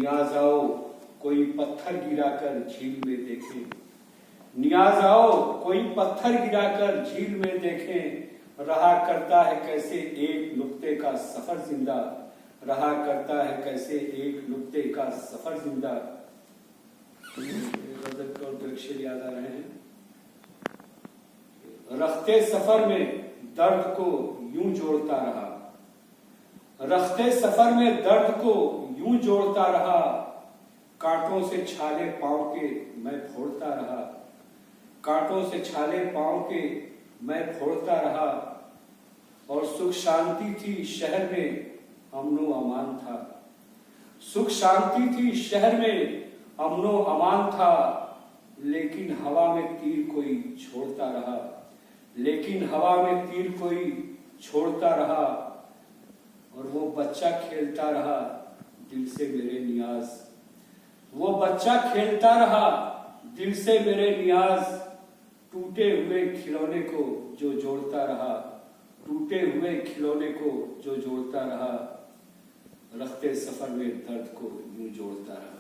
नियाज आओ कोई पत्थर गिराकर झील में देखें, नियाज आओ कोई पत्थर गिराकर झील में देखें, रहा करता है कैसे एक नुक्ते का सफर जिंदा, रहा करता है कैसे एक नुक्ते का सफर जिंदा। शेर याद आ रहे हैं। रखते सफर में दर्द को यूं जोड़ता रहा, रखते सफर में दर्द को यूं जोड़ता रहा, कांटों से छाले पांव के मैं फोड़ता रहा, कांटों से छाले पांव के मैं फोड़ता रहा। और सुख शांति थी शहर में अमनो अमान था, सुख शांति थी शहर में अमनो अमान था, लेकिन हवा में तीर कोई छोड़ता रहा, लेकिन हवा में तीर कोई छोड़ता रहा। और वो बच्चा खेलता रहा दिल से मेरे नियाज, वो बच्चा खेलता रहा दिल से मेरे नियाज, टूटे हुए खिलौने को जो जोड़ता रहा, टूटे हुए खिलौने को जो जोड़ता रहा, रखते सफर में दर्द को यूं जोड़ता रहा।